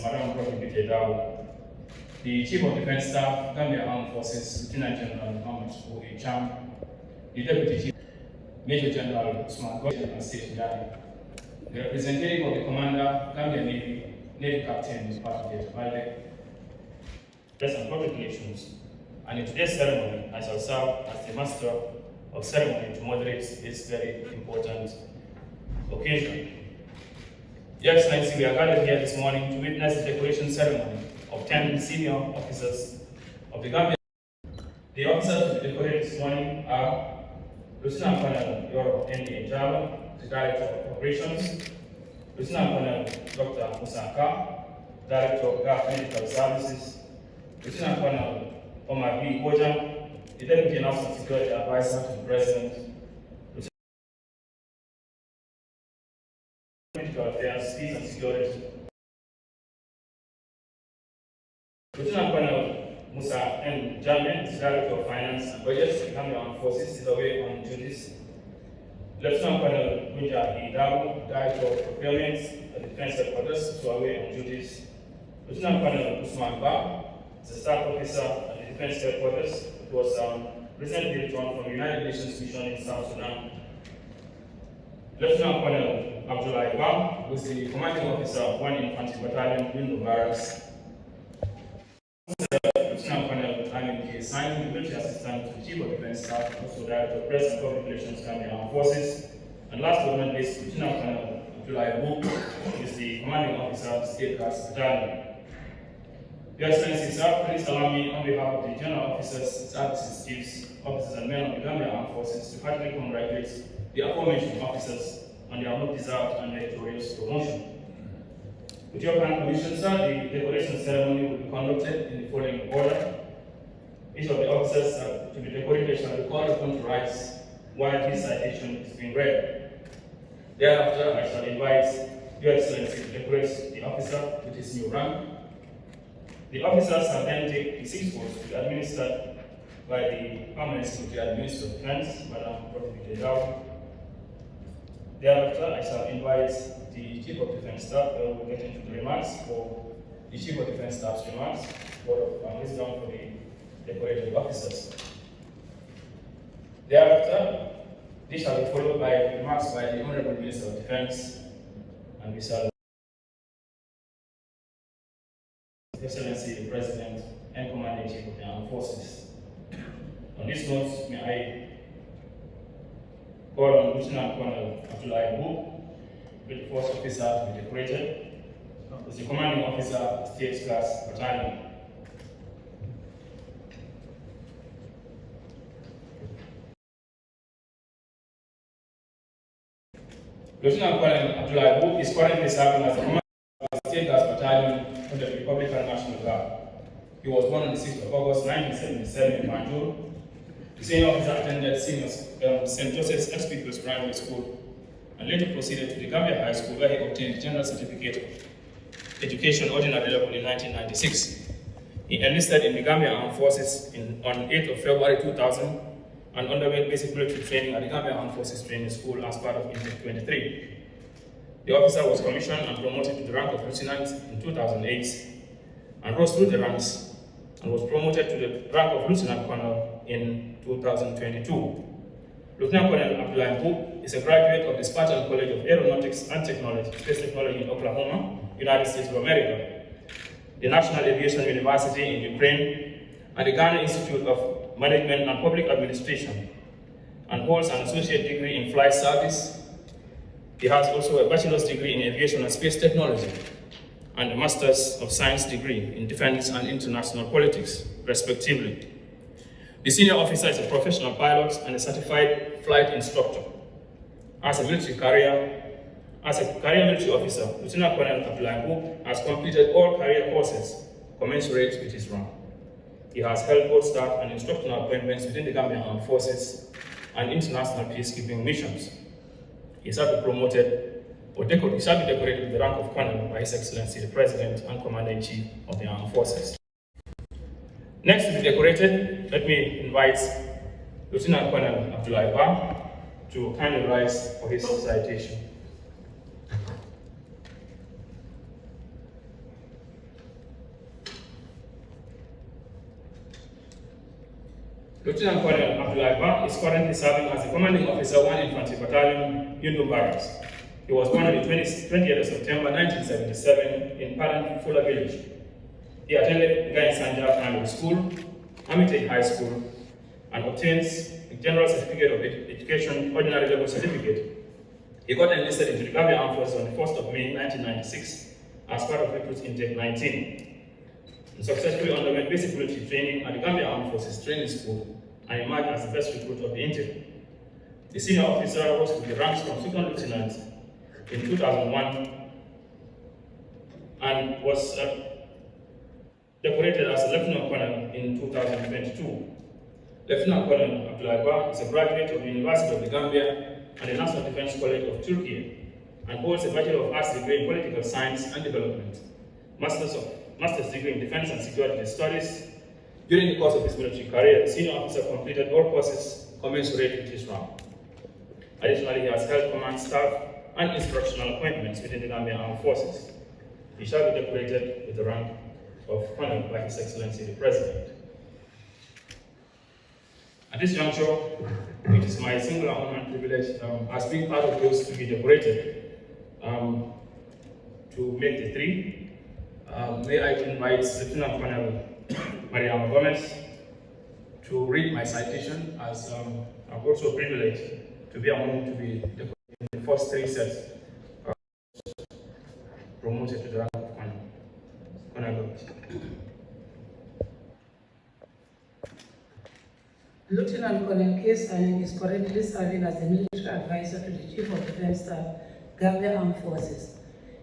Madam Prosecutor Dao, the Chief of Defense Staff, Gambia Armed Forces, Lieutenant General Muhammad O.A. Cham, the Deputy Chief, Major General Usman Goshen and State Sudan, the representative of the Commander, Gambia Navy Captain Patrick Valde, Press and Public Relations. And in today's ceremony, I shall serve as the Master of Ceremony to moderate this very important occasion. Your Excellency, we are gathered here this morning to witness the decoration ceremony of 10 senior officers of the Gambia. The officers to be decorated this morning are Lieutenant Colonel Yoro N.A. Jalo, the Director of Operations, Lieutenant Colonel Dr. Musa Ka, Director of Gulf Medical Services, Lieutenant Colonel Omar B. Bojang, the Deputy National Security Advisor to the President, Political Affairs, Peace and Security, Lieutenant Colonel Musa N. Jamin, the Director of Finance and Budget, the Gambia Armed Forces, is away on duties. Lieutenant Colonel Munja E. Dabu, Director of Procurement at the Defense Headquarters, is away on duties. Lieutenant Colonel Usman Ba, the Staff Officer at the Defense Headquarters, who was recently returned from the United Nations mission in South Sudan. Lieutenant Colonel Abdullah Ibam, who is the Commanding Officer of 1 Infantry Battalion, Window Barracks. Lieutenant Colonel Amin K. Sine, the Military Assistant to the Chief of Defense Staff, also Director of Press and Public Relations, Gambia Armed Forces. And last but not least, Lieutenant Colonel Abdullah Ibu, who is the Commanding Officer of the State Guards Battalion. Your Excellency, sir, please allow me, on behalf of the General Officers, Services Chiefs, Officers and Men of the Gambia Armed Forces, to heartily congratulate the aforementioned officers on their well-deserved and meritorious promotion. With your kind permission, sir, the decoration ceremony will be conducted in the following order. Each of the officers to be decorated shall be called upon to rise while this citation is being read. Thereafter, I shall invite Your Excellency to decorate the officer with his new rank. The officers shall then take the 6 oaths to be administered by the Permanent Secretary and Minister of Defense, Madam Prosecutor Dao. Thereafter, I shall invite the Chief of Defense Staff who will get into the remarks for the Chief of Defense Staff's remarks, word of wisdom for the decorated officers. Thereafter, this shall be followed by remarks by the Honorable Minister of Defense, and we shall Excellency the President and Commander-in-Chief of the Armed Forces. On this note, may I call on Lieutenant Colonel Abdullah Ibu, with the first officer to be decorated, as the Commanding Officer of the State Guards Battalion. Lieutenant Colonel Abdullah Ibu is currently serving as the Commander of the State Guards Battalion of the Republican National Guard. He was born on the 6th of August 1977 in Banjul. The senior officer attended St. Joseph's Ex-People's Primary School and later proceeded to the Gambia High School, where he obtained the General Certificate of Education Ordinary Level in 1996. He enlisted in the Gambia Armed Forces on 8th of February 2000 and underwent basic military training at the Gambia Armed Forces Training School as part of Intake 23. The officer was commissioned and promoted to the rank of lieutenant in 2008 and rose through the ranks and was promoted to the rank of lieutenant colonel in 2022. Lieutenant Colonel Abdullah Ibu is a graduate of the Spartan College of Aeronautics and Technology, Space Technology in Oklahoma, United States of America, the National Aviation University in Ukraine, and the Ghana Institute of Management and Public Administration, and holds an associate degree in flight service. He has also a bachelor's degree in aviation and space technology, and a master's of science degree in defense and international politics, respectively. The senior officer is a professional pilot and a certified flight instructor. As a career military officer, Lieutenant Colonel Abdullah Ibu has completed all career courses commensurate with his rank. He has held both staff and instructional appointments within the Gambian Armed Forces and international peacekeeping missions. He shall be promoted, or he shall be decorated with the rank of Colonel by His Excellency the President and Commander-in-Chief of the Armed Forces. Next to be decorated, let me invite Lieutenant Colonel Abdullah Ibu to kindly rise for his citation. Lieutenant Colonel Abdullah is currently serving as the commanding officer, 1 Infantry Battalion, Yundu Barracks. He was born on the 20th of September 1977 in Paran Fula village. He attended Gain Sanja Primary School, Hermitage High School, and obtains the General Certificate of Education, Ordinary Level Certificate. He got enlisted into the Gambia Armed Forces on the 1st of May 1996 as part of Recruit Intake 19. He successfully underwent basic military training at the Gambia Armed Forces Training School and emerged as the first recruit of the intake. The senior officer rose to the ranks from second lieutenant in 2001 and was decorated as a lieutenant colonel in 2022. Lieutenant Colonel Abdullah is a graduate of the University of the Gambia and the National Defense College of Turkey and holds a Bachelor of Arts degree in Political Science and Development, Master's degree in Defense and Security Studies. During the course of his military career, the senior officer completed all courses commensurate with his rank. Additionally, he has held command staff and instructional appointments within the Gambia Armed Forces. He shall be decorated with the rank of Colonel by His Excellency the President. At this juncture, it is my singular honor and privilege, as being part of those to be decorated, to make the three. May I invite Lieutenant Colonel Mariama Gomez to read my citation, as I'm also privileged to be among to be in the first three sets promoted to the rank of Colonel. Colonel Gomez. Lieutenant Colonel K. Sanin is currently serving as the military advisor to the Chief of Defense Staff, Gambia Armed Forces.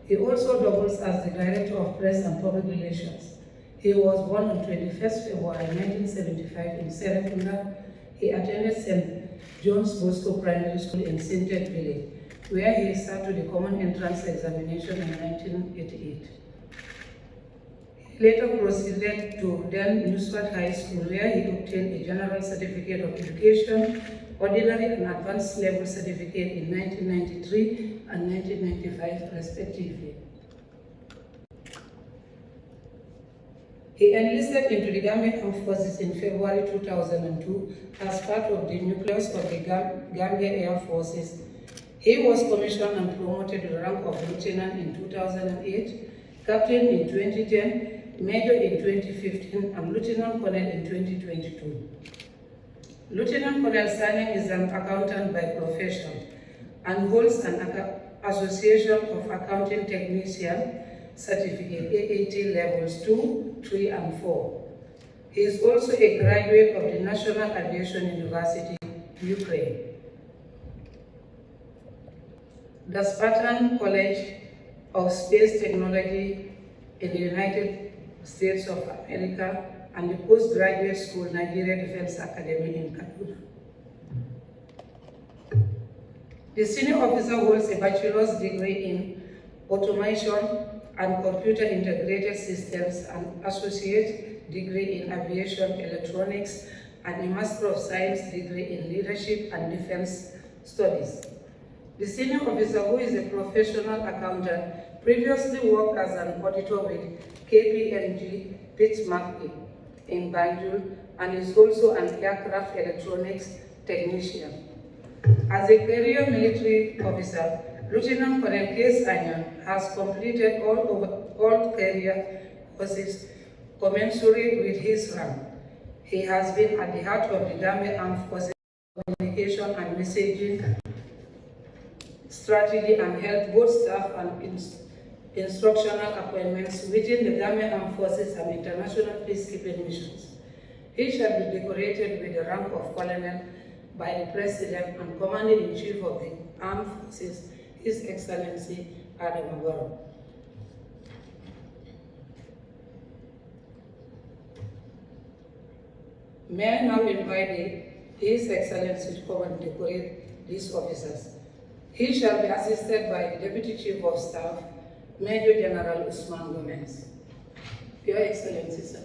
He also doubles as the Director of Press and Public Relations. He was born on 21st February 1975 in Serekunda. He attended St. John's Bosco Primary School in Sintet Village, where he sat to the Common Entrance Examination in 1988. He later proceeded to then Newsford High School, where he obtained a General Certificate of Education, Ordinary and Advanced Level Certificate in 1993 and 1995, respectively. He enlisted into the Gambia Armed Forces in February 2002 as part of the nucleus of the Gambia Air Forces. He was commissioned and promoted to the rank of Lieutenant in 2008, Captain in 2010, Major in 2015, and Lieutenant Colonel in 2022. Lieutenant Colonel Sanin is an accountant by profession and holds an Association of Accounting Technician Certificate, AAT Levels 2, 3, and 4. He is also a graduate of the National Aviation University, Ukraine. The Spartan College of Space Technology in the United States of America and the Postgraduate School, Nigeria Defense Academy in Kaduna. The senior officer holds a bachelor's degree in automation and computer integrated systems, an associate degree in aviation electronics, and a Master of Science degree in leadership and defense studies. The senior officer, who is a professional accountant, previously worked as an auditor with KPMG Pittsburgh in Banjul and is also an aircraft electronics technician. As a career military officer, Lieutenant Colonel K. Sanin has completed all career courses commensurate with his rank. He has been at the heart of the Gambia Armed Forces communication and messaging strategy and held both staff and instructional appointments within the Gambia Armed Forces and international peacekeeping missions. He shall be decorated with the rank of Colonel by the President and Commander-in-Chief of the Armed Forces, His Excellency Adam Agoro. May I now invite His Excellency to come and decorate these officers. He shall be assisted by the Deputy Chief of Staff, Major General Usman Gomez. Your Excellency, sir.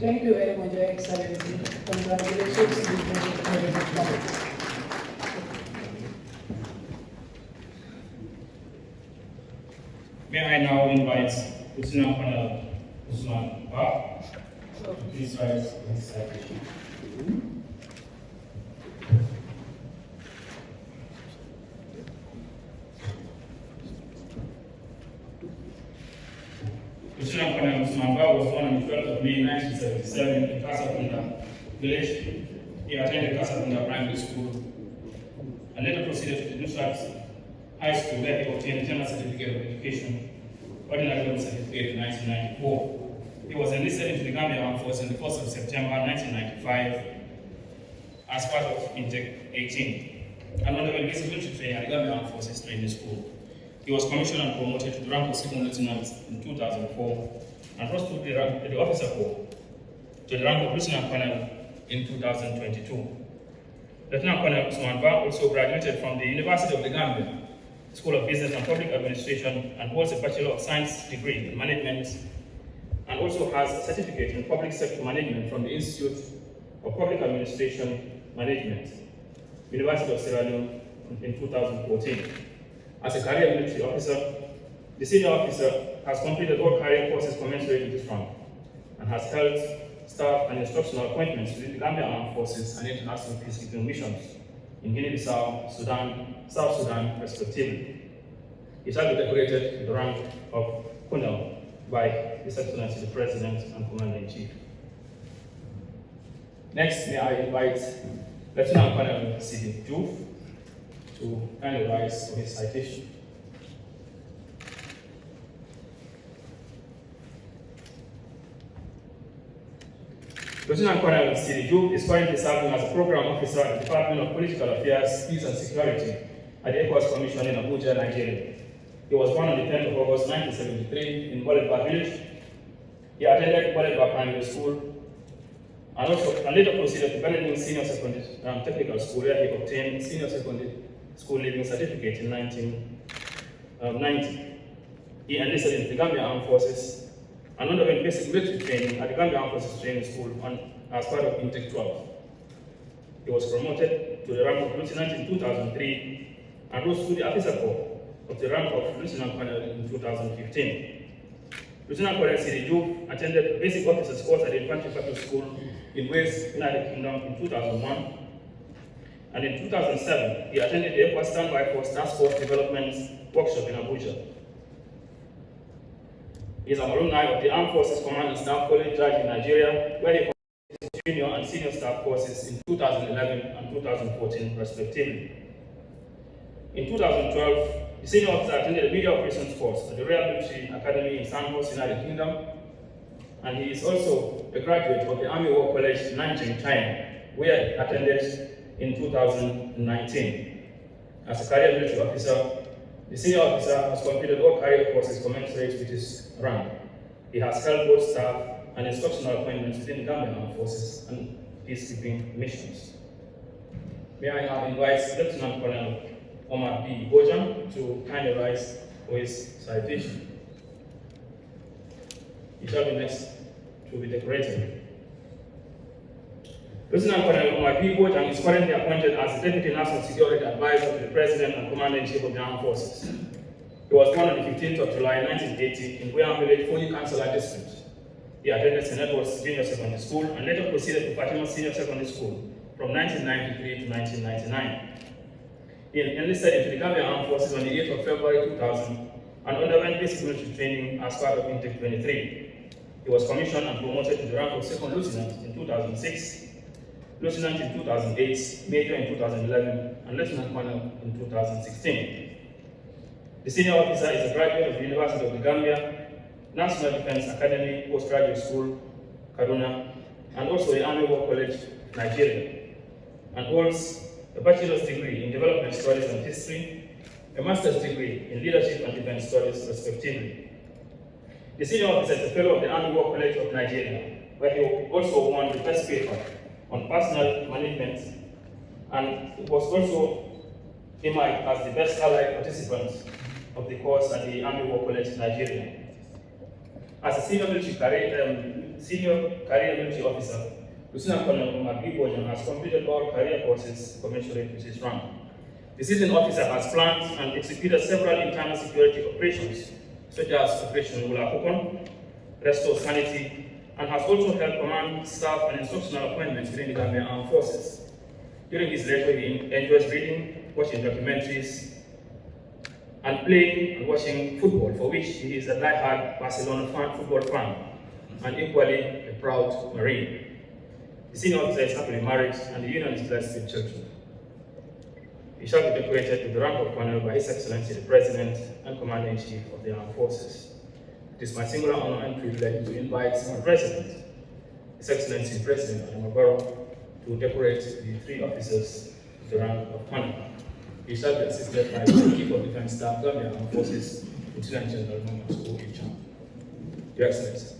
Thank you very much, Your Excellency. Congratulations to the President. May I now invite Lieutenant Colonel Usman Ba to please rise in his citation. Lieutenant Colonel Usman Ba was born on the 12th of May 1977 in Kasabunda village. He attended Kasabunda Primary School and later proceeded to the Nusrat High School, where he obtained a general certificate of education, ordinary level certificate in 1994. He was enlisted into the Gambia Armed Forces on the 1st of September 1995 as part of Intake 18 and underwent basic military training at the Gambia Armed Forces Training School. He was commissioned and promoted to the rank of second lieutenant in 2004 and rose to the officer corps to the rank of lieutenant colonel in 2022. Lieutenant Colonel Usman Ba also graduated from the University of the Gambia School of Business and Public Administration and holds a Bachelor of Science degree in Management and also has a certificate in Public Sector Management from the Institute of Public Administration Management, University of Sierra Leone in 2014. As a career military officer, the senior officer has completed all career courses commensurate with his rank and has held staff and instructional appointments within the Gambia Armed Forces and international peacekeeping missions in Guinea-Bissau, Sudan, South Sudan, respectively. He shall be decorated with the rank of Colonel by His Excellency the President and Commander-in-Chief. Next, may I invite Lieutenant Colonel C.D. Juf to kindly rise for his citation. Lieutenant Colonel C.D. Juf is currently serving as a Program Officer at the Department of Political Affairs, Peace and Security at the ECOWAS Commission in Abuja, Nigeria. He was born on the 10th of August 1973 in Boleba village. He attended Boleba Primary School and later proceeded to Benedict Senior Secondary Technical School, where he obtained Senior Secondary School Leaving Certificate in 1990. He enlisted in the Gambia Armed Forces and underwent basic military training at the Gambia Armed Forces Training School as part of Intake 12. He was promoted to the rank of Lieutenant in 2003 and rose to the Officer Corps of the rank of Lieutenant Colonel in 2015. Lieutenant Colonel C.D. Juf attended basic officers course at the Infantry Battle School in Wales, United Kingdom in 2001. And in 2007, he attended the ECOWAS Standby Force Task Force Development Workshop in Abuja. He is an alumni of the Armed Forces Command and Staff College in Nigeria, where he completed junior and senior staff courses in 2011 and 2014, respectively. In 2012, the senior officer attended the Media Operations course at the Royal Military Academy in Sandhurst, United Kingdom, and he is also a graduate of the Army War College in Nanjing, China, where he attended in 2019. As a career military officer, the senior officer has completed all career courses commensurate with his rank. He has held both staff and instructional appointments within the Gambian Armed Forces and peacekeeping missions. May I now invite Lieutenant Colonel Omar B. Bojan to kindly rise for his citation. He shall be next to be decorated. Lieutenant Colonel Omar B. Bojan is currently appointed as the Deputy National Security Advisor to the President and Commander-in-Chief of the Armed Forces. He was born on the 15th of July 1980 in Guyam Village, Foni Councillor District. He attended St. Edward's Junior Secondary School and later proceeded to Fatima Senior Secondary School from 1993 to 1999. He enlisted into the Gambia Armed Forces on the 8th of February 2000 and underwent basic military training as part of Intake 23. He was commissioned and promoted to the rank of Second Lieutenant in 2006, Lieutenant in 2008, Major in 2011, and Lieutenant Colonel in 2016. The senior officer is a graduate of the University of the Gambia, National Defense Academy, Postgraduate School, Kaduna, and also the Army War College, Nigeria, and holds a bachelor's degree in Development Studies and History, a master's degree in Leadership and Defense Studies, respectively. The senior officer is a fellow of the Army War College of Nigeria, where he also won the first paper on personal management, and he was also emerged as the best allied participant of the course at the Army War College, Nigeria. As a senior career military officer, Lieutenant Colonel Omar B. Bojan has completed all career courses commensurate with his rank. The sitting officer has planned and executed several internal security operations, such as Operation Wula Hukon, Restore Sanity, and has also held command, staff, and instructional appointments within the Gambian Armed Forces. During his leisure, he enjoys reading, watching documentaries, and playing and watching football, for which he is a die-hard Barcelona football fan, and equally a proud Marine. The senior officer is happily married, and the union is blessed with children. He shall be decorated with the rank of Colonel by His Excellency the President and Commander-in-Chief of the Armed Forces. It is my singular honor and privilege to invite our President, His Excellency President Adama Barrow, to decorate the three officers with the rank of Colonel. He shall be assisted by the Chief of Defense Staff, Gambia Armed Forces, Lieutenant General Muhammad School. Your Excellency.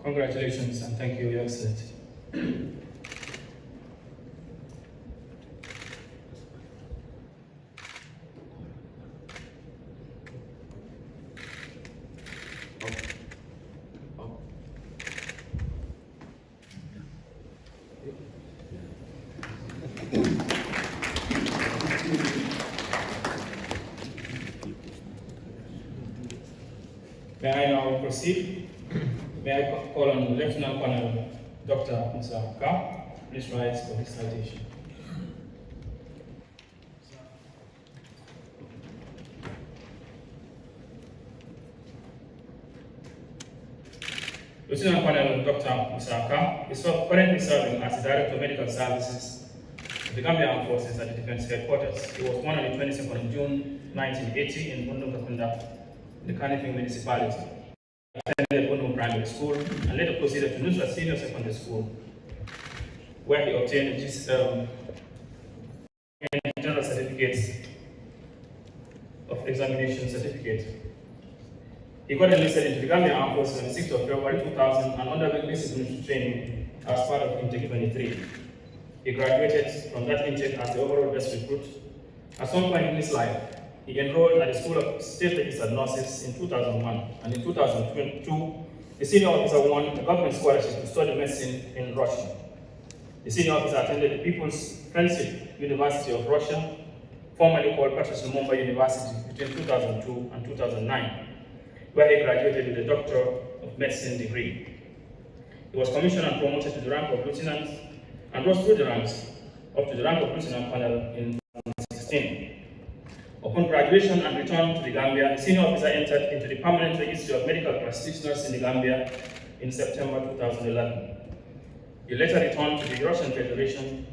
Congratulations and thank you, Your Excellency. May I now proceed? May I call on Lieutenant Colonel Dr. Musa Ka, please rise for this citation. Lieutenant Colonel Dr. Musa Ka is currently serving as the Director of Medical Services of the Gambia Armed Forces at the Defense Headquarters. He was born on the 22nd of June 1980 in Bundung, the Kanifing municipality. He attended Bundung Primary School and later proceeded to Nusra Senior Secondary School, where he obtained his general certificates of examination certificate. He got enlisted into the Gambia Armed Forces on the 6th of February 2000 and underwent basic military training as part of Intake 23. He graduated from that intake as the overall best recruit. At some point in his life, he enrolled at the School of State Registered Nurses in 2001, and in 2002, the senior officer won a government scholarship to study medicine in Russia. The senior officer attended the People's Friendship University of Russia, formerly called Patrice Lumumba University, between 2002 and 2009, where he graduated with a Doctor of Medicine degree. He was commissioned and promoted to the rank of lieutenant and rose through the ranks up to the rank of lieutenant colonel in 2016. Upon graduation and return to the Gambia, the senior officer entered into the permanent register of medical practitioners in the Gambia in September 2011. He later returned to the Russian Federation,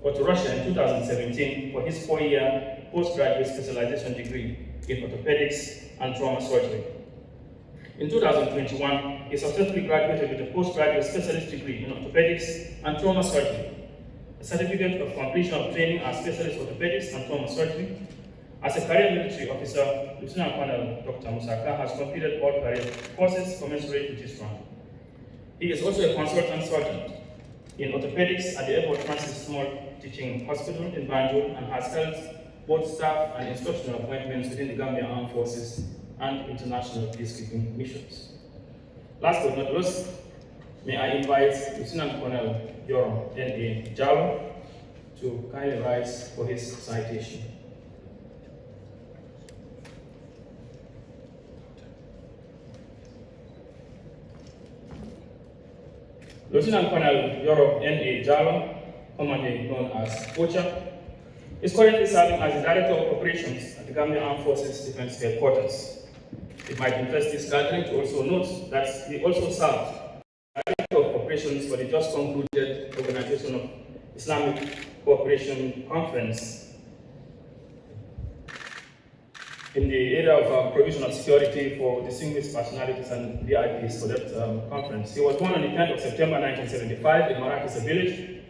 or to Russia in 2017 for his 4-year postgraduate specialization degree in orthopedics and trauma surgery. In 2021, he successfully graduated with a postgraduate specialist degree in orthopedics and trauma surgery, a certificate of completion of training as specialist orthopedics and trauma surgery. As a career military officer, Lieutenant Colonel Dr. Musa Ka has completed all career courses commensurate with his rank. He is also a consultant surgeon in orthopedics at the Airport Francis Small Teaching Hospital in Banjul and has held both staff and instructional appointments within the Gambia Armed Forces and international peacekeeping missions. Last but not least, may I invite Lieutenant Colonel Yoro N.A. Jalo to kindly rise for his citation. Lieutenant Colonel Yoro N.A. Jalo, commonly known as OCHA, is currently serving as the Director of Operations at the Gambia Armed Forces Defense Headquarters. It might interest this gathering to also note that he also served as Director of Operations for the just concluded Organization of Islamic Cooperation Conference in the area of provision of security for distinguished personalities and VIPs for that conference. He was born on the 10th of September 1975 in Maracasa village,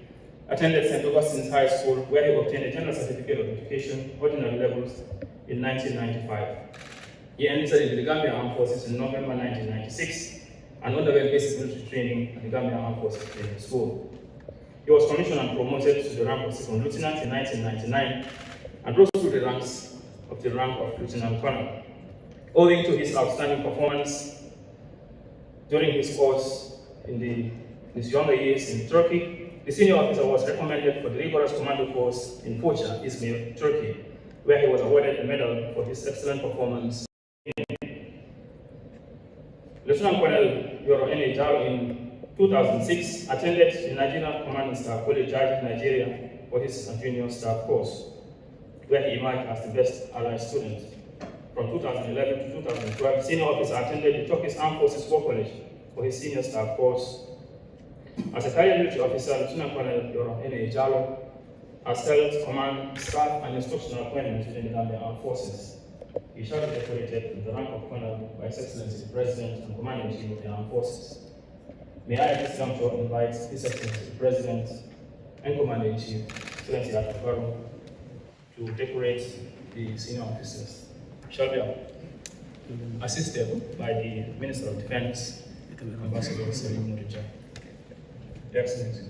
attended St. Augustine's High School, where he obtained a General Certificate of Education, ordinary levels, in 1995. He enlisted into the Gambia Armed Forces in November 1996 and underwent basic military training at the Gambia Armed Forces Training School. He was commissioned and promoted to the rank of second lieutenant in 1999 and rose through the ranks of the rank of lieutenant colonel. Owing to his outstanding performance during his course in his younger years in Turkey, the senior officer was recommended for the rigorous commando course in Foça, Izmir, Turkey, where he was awarded a medal for his excellent performance. Lieutenant Colonel Yoro N.A. Jalo in 2006 attended the Nigerian Commanding Staff College, Nigeria, for his junior staff course, where he emerged as the best allied student. From 2011 to 2012, the senior officer attended the Turkish Armed Forces War College for his senior staff course. As a career military officer, Lieutenant Colonel Yoro N.A. Jalo has held command, staff, and instructional appointments within the Gambia Armed Forces. He shall be decorated with the rank of Colonel by His Excellency the President and Commander-in-Chief of the Armed Forces. May I at this juncture invite His Excellency the President and Commander-in-Chief, Excellency Atufaro, to decorate the senior officers. Shall be assisted by the Minister of Defense Ambassador Selim Nurija. Your Excellency.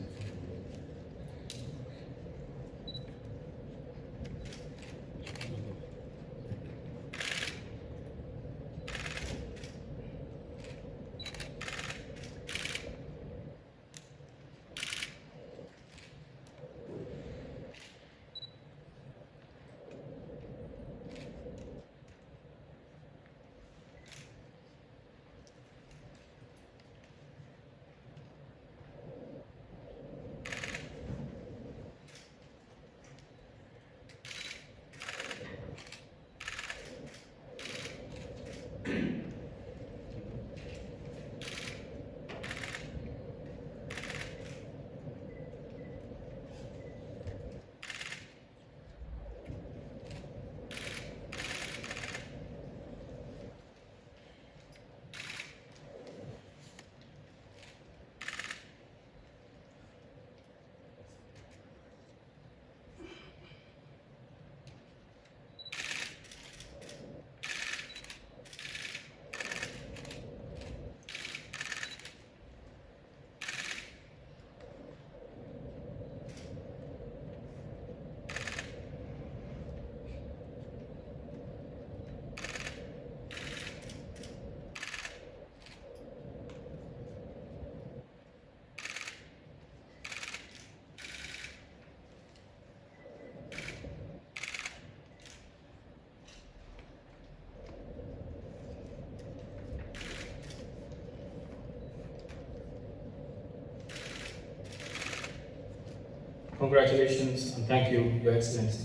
Congratulations and thank you, Your Excellency.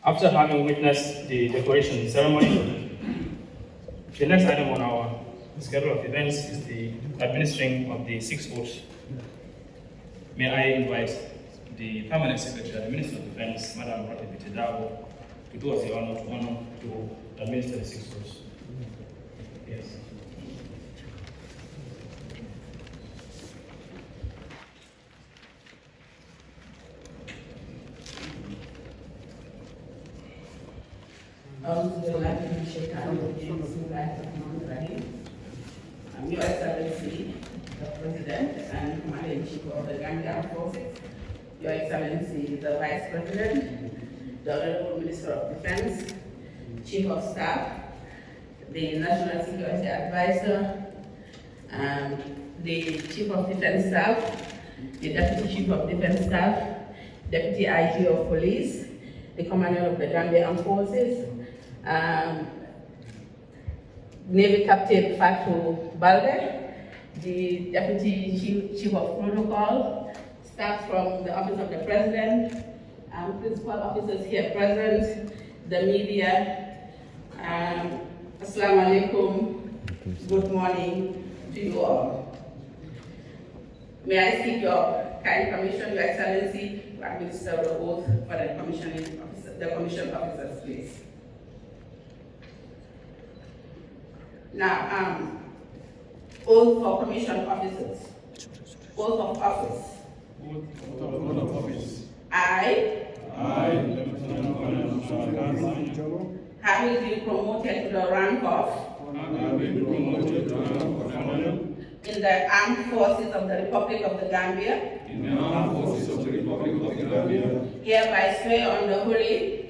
After having witnessed the decoration ceremony, the next item on our schedule of events is the administering of the 6 oaths. May I invite the Permanent Secretary and Minister of Defense, Madam Rotebitedao, to do us the honor to administer the 6 oaths. Yes. Your Excellency, the President and Commander-in-Chief of the Gambia Armed Forces, Your Excellency, the Vice President, the Honorable Minister of Defense, Chief of Staff, the National Security Advisor, the Chief of Defense Staff, the Deputy Chief of Defense Staff, Deputy IG of Police, the Commander of the Gambia Armed Forces, Navy Captain Fatou Balde, the Deputy Chief of Protocol, staff from the Office of the President, principal officers here present, the media. Assalamu alaikum, good morning to you all. May I seek your kind permission, Your Excellency, to administer the oath for the commission officers, please. Now, oath for commission officers. Oath of office. Oath of office. I, having been promoted to the rank of in the Armed Forces of the Republic of the Gambia, hereby swear on the Holy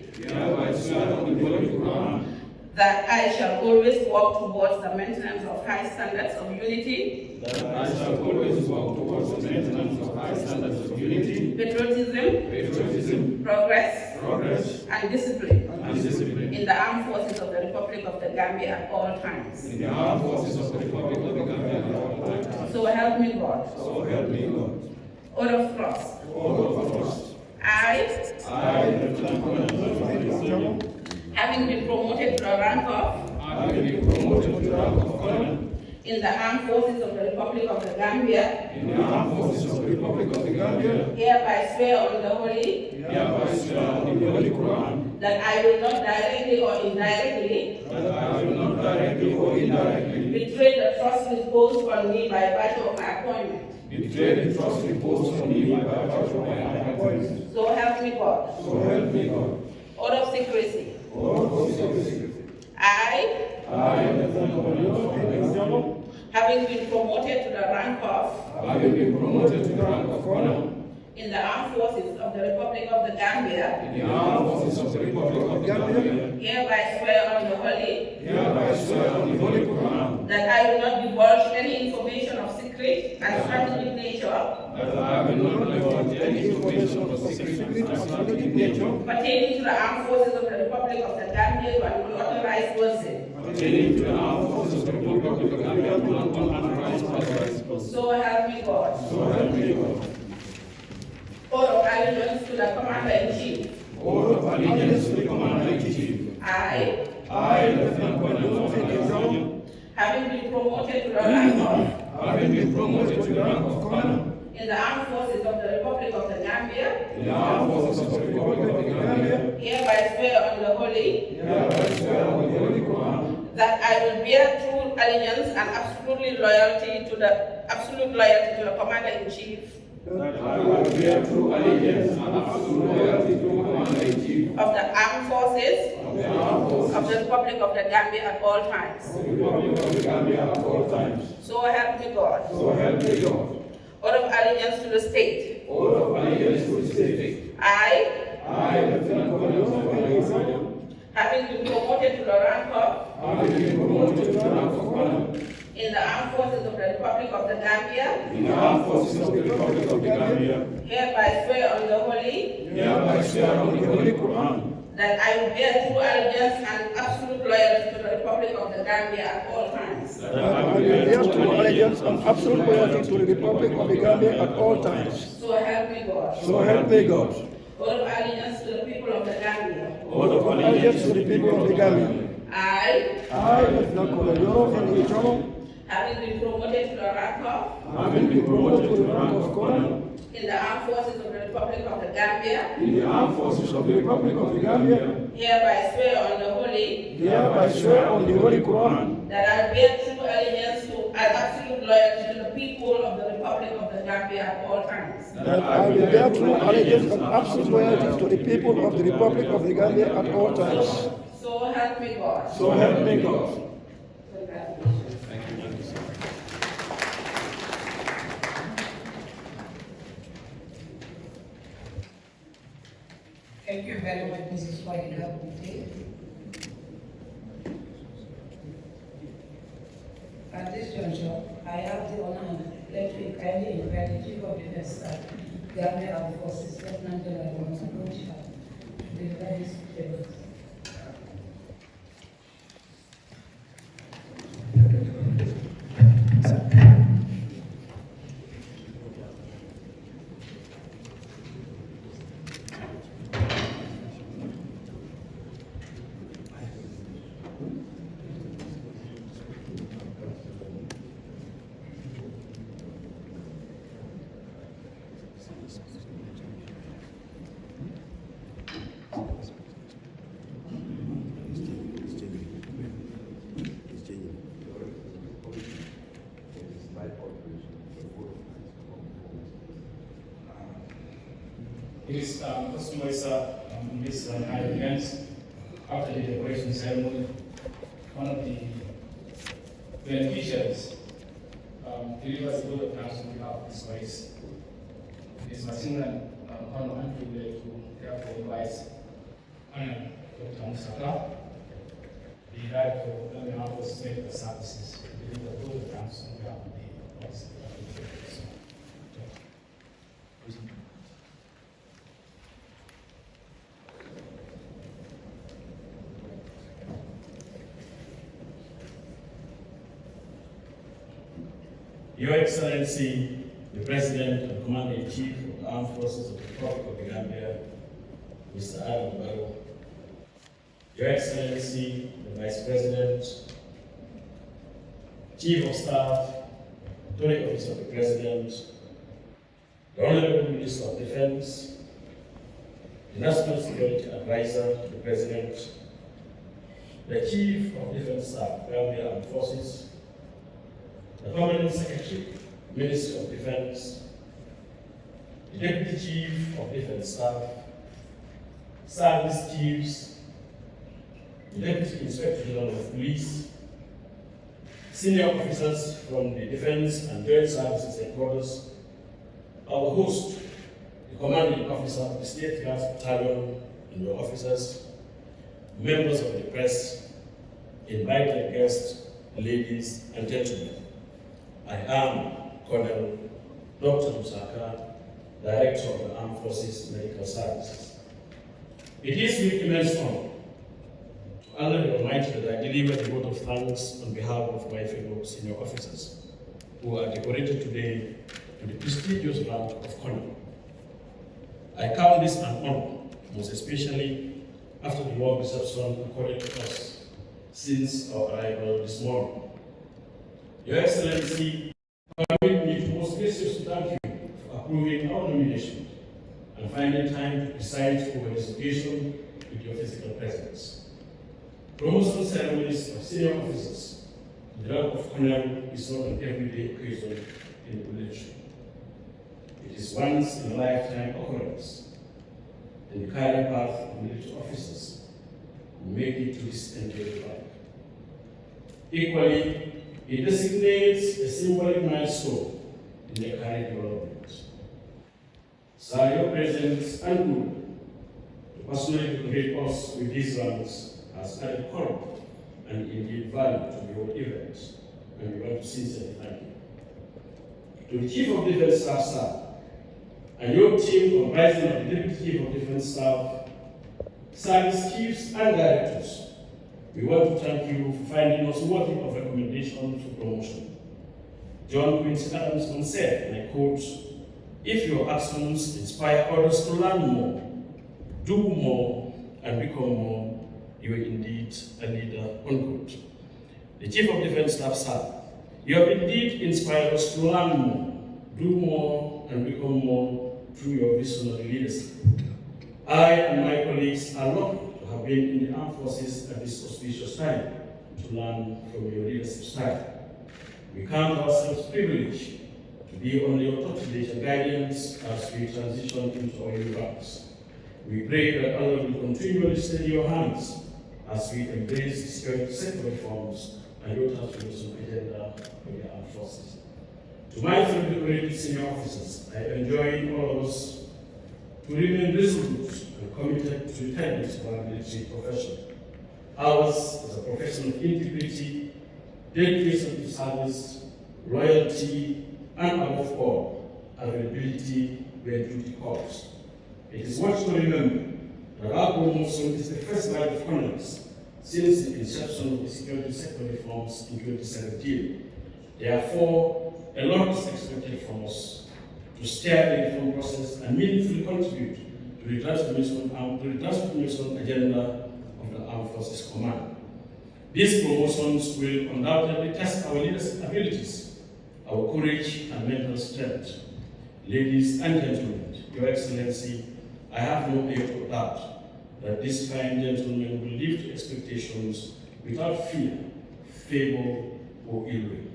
Quran that I shall always work towards the maintenance of high standards of unity, patriotism, progress, and discipline in the armed forces of the Republic of the Gambia at all times. So help me God. Oath of trust. I, having been promoted to the rank of in the armed forces of the Republic of the Gambia, in the armed forces of the Republic of the Gambia, hereby swear on the Holy, hereby swear on the Holy Quran, that I will not directly or indirectly betray the trust reposed on me by virtue of my appointment. betray the trust reposed on me by virtue of my appointment. So help me God. So help me God. Oath of secrecy. Oath of secrecy. I, Lieutenant Colonel, having been promoted to the rank of, having been promoted to the rank of Colonel, in the armed forces of the Republic of the Gambia, in the armed forces of the Republic of the Gambia, hereby swear on the Holy, hereby swear on the Holy Quran, that I will not divulge any information of secret and strategic nature that I will not divulge any information of secret and strategic nature pertaining to the armed forces of the Republic of the Gambia to an unauthorized person. pertaining to the armed forces of the Republic of the Gambia to an unauthorized person. So help me God. So help me God. Oath of allegiance to the Commander-in-Chief. Oath of allegiance to the Commander-in-Chief. I, Lieutenant Colonel, having been promoted to the rank of, having been promoted to the rank of Colonel, in the armed forces of the Republic of the Gambia, in the armed forces of the Republic of the Gambia, hereby swear on the Holy, hereby swear on the Holy Quran, that I will bear true allegiance and absolute loyalty to the Commander-in-Chief that I will bear true allegiance and absolute loyalty to the Commander-in-Chief of the armed forces of the armed forces of the Republic of the Gambia at all times. of the Republic of the Gambia at all times. So help me God. So help me God. Oath of allegiance to the state. Oath of allegiance to the state. I, Lieutenant Colonel, having been promoted to the rank of, having been promoted to the rank of Colonel, in the armed forces of the Republic of the Gambia, in the armed forces of the Republic of the Gambia, hereby swear on the Holy, hereby swear on the Holy Quran, that I will bear true allegiance and absolute loyalty to the Republic of the Gambia at all times. that I will bear true allegiance and absolute loyalty to the Republic of the Gambia at all times. So help me God. So help me God. Oath of allegiance to the people of the Gambia. Oath of allegiance to the people of the Gambia. I, Lieutenant Colonel, having been promoted to the rank of, having been promoted to the rank of Colonel, in the armed forces of the Republic of the Gambia, in the armed forces of the Republic of the Gambia, hereby swear on the Holy, hereby swear on the Holy Quran, that I bear true allegiance to and absolute loyalty to the people of the Republic of the Gambia at all times. that I will bear true allegiance and absolute loyalty to the people of the Republic of the Gambia at all times. So help me God. So help me God. Thank you very much, Mrs. Wahida Bute. At this juncture, I have the honor and pleasure to kindly invite the Chief of Defense Staff, Gambia Armed Forces, Lieutenant General Mohammed to deliver his statement. It is customary, sir, in this high events, after the decoration ceremony, one of the beneficiaries delivers a vote of thanks on behalf of his race. It is my single honor and privilege to therefore invite Honorable Dr. Musaka, the Director of the Armed Forces Medical Services, to deliver a vote of thanks on behalf of the office. Your Excellency, the President and Commander-in-Chief of the Armed Forces of the Republic of the Gambia, Mr. Adam Barrow, Your Excellency, the Vice President Chief of Staff to the Office of the President, the Honorable Minister of Defense, the National Security Advisor to the President, the Chief of Defense Staff, Gambia Armed Forces, the Permanent Secretary, Ministry of Defense, the Deputy Chief of Defense Staff, Service Chiefs, the Deputy Inspector General of Police, senior officers from the Defense and Joint Services Headquarters, our host, the Commanding Officer of the State Guards Battalion and your officers, members of the press, invited guests, ladies and gentlemen. I am Colonel Dr. Musaka, Director of the Armed Forces Medical Services. It is with immense honor to honor the Almighty that I deliver the vote of thanks on behalf of my fellow senior officers who are decorated today to the prestigious rank of Colonel. I count this an honor, most especially after the warm reception accorded to us since our arrival this morning. Your Excellency, permit me to most graciously thank you for approving our nomination and finding time to preside over this occasion with your physical presence. Promotion ceremonies of senior officers to the rank of Colonel is not an everyday occasion in the military. It is once in a lifetime occurrence in the career path of military officers who make it to this enduring rank. Equally, it designates a symbolic milestone in their career development. Sir, your presence and good to personally decorate us with these ranks has added color and indeed value to the whole event, and we want to sincerely thank you. To the Chief of Defense Staff, sir, and your team comprising of the Deputy Chief of Defense Staff, Service Chiefs and Directors, we want to thank you for finding us worthy of recommendation for promotion. John Quincy Adams once said, and I quote, "If your actions inspire others to learn more, do more, and become more, you are indeed a leader," unquote. The Chief of Defense Staff, sir, you have indeed inspired us to learn more, do more, and become more through your visionary leadership. I and my colleagues are lucky to have been in the armed forces at this auspicious time to learn from your leadership style. We count ourselves privileged to be under your tutelage and guidance as we transition into our new ranks. We pray that Allah will continually steady your hands as we embrace the security sector reforms and your transformation agenda for the armed forces. To my fellow decorated senior officers, I enjoin all of us to remain resolute and committed to the tenets of our military profession. Ours is a profession of integrity, dedication to service, loyalty, and above all, availability where duty calls. It is worth to remember that our promotion is the first right of honors since the inception of the security sector reforms in 2017. Therefore, a lot is expected from us to steer the reform process and meaningfully contribute to the transformation agenda of the Armed Forces Command. These promotions will undoubtedly test our leadership abilities, our courage and mental strength. Ladies and gentlemen, Your Excellency, I have no doubt that these fine gentlemen will live to expectations without fear, favor, or ill will.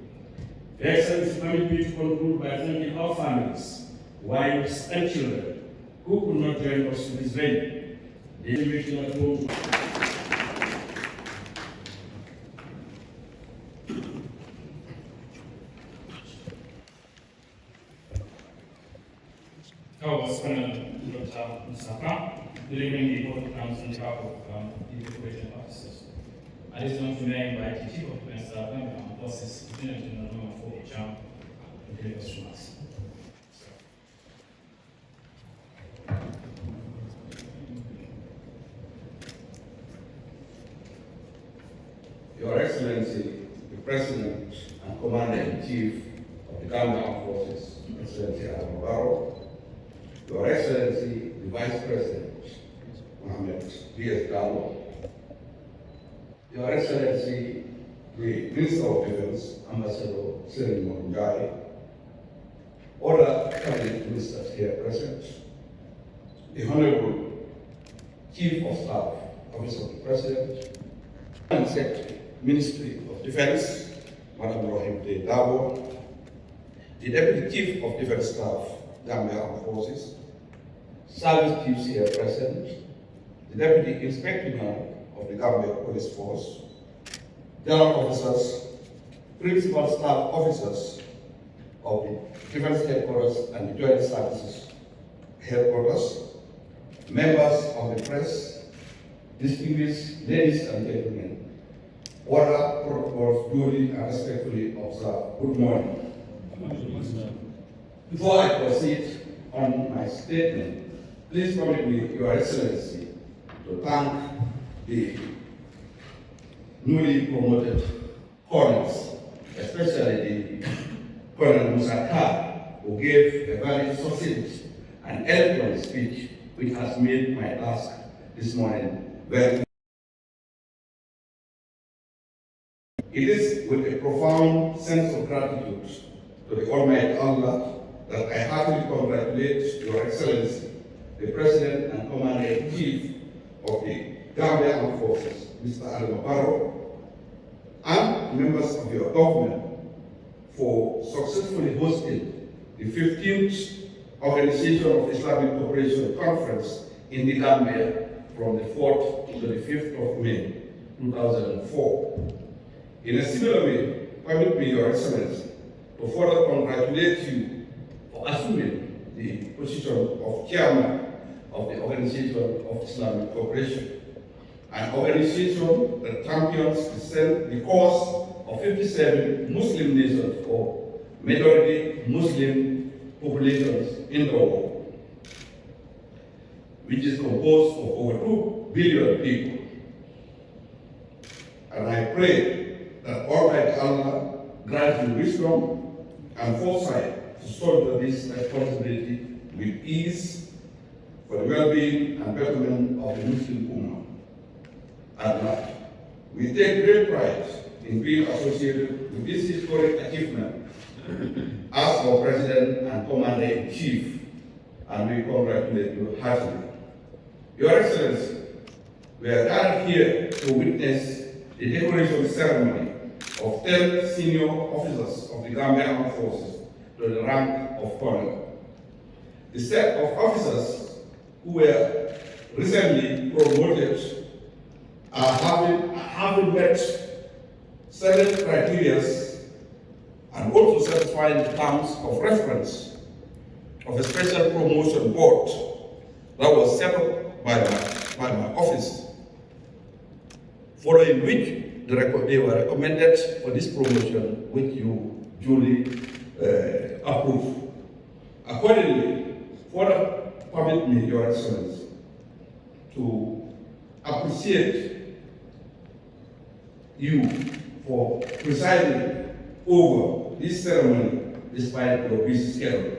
Your Excellency, permit me to conclude by thanking our families, wives, and children who could not join us to this venue. The invitation at home. Dr. Musaka, delivering the vote of thanks on behalf of the decorated officers. At this juncture, may I invite the Chief of Defense Staff, Gambia Armed Forces, Lieutenant General Number 4 HR, to deliver his remarks. Your Excellency, the President and Commander-in-Chief of the Gambia Armed Forces, Excellency Adam Barrow, Your Excellency, the Vice President, Mohammed B.S. Gallo, Your Excellency, the Minister of Defense, Ambassador Serin Mongai, other cabinet ministers here present, the Honorable Chief of Staff, Office of the President, and Secretary, Ministry of Defense, Madam Rohim Dabo, the Deputy Chief of Defense Staff, Gambia Armed Forces, service chiefs here present, the Deputy Inspector General of the Gambia Police Force, general officers, principal staff officers of the Defense Headquarters and the Joint Services Headquarters, members of the press, distinguished ladies and gentlemen, order protocols duly and respectfully observed. Good morning. Before I proceed on my statement, please permit me, Your Excellency, to thank the newly promoted colonels, especially the Colonel Musaka, who gave a very succinct and eloquent speech which has made my task this morning very. It is with a profound sense of gratitude to the Almighty Allah that I heartily congratulate Your Excellency, the President and Commander-in-Chief of the Gambia Armed Forces, Mr. Barrow, and members of your government for successfully hosting the 15th Organization of Islamic Cooperation Conference in the Gambia from the 4th to the 5th of May, 2004. In a similar way, permit me, Your Excellency, to further congratulate you for assuming the position of Chairman of the Organization of Islamic Cooperation, an organization that champions the cause of 57 Muslim nations or majority Muslim populations in the world, which is composed of over 2 billion people. And I pray that Almighty Allah grant you wisdom and foresight to shoulder this responsibility with ease for the well-being and betterment of the Muslim Ummah. At last, we take great pride in being associated with this historic achievement as our President and Commander-in-Chief, and we congratulate you heartily. Your Excellency, we are gathered here to witness the decoration ceremony of 10 senior officers of the Gambia Armed Forces to the rank of Colonel. The set of officers who were recently promoted are having met 7 criteria and also satisfying the terms of reference of a special promotion board that was set up by my office, following which they were recommended for this promotion, which you duly approve. Accordingly, further permit me, Your Excellency, to appreciate you for presiding over this ceremony despite your busy schedule.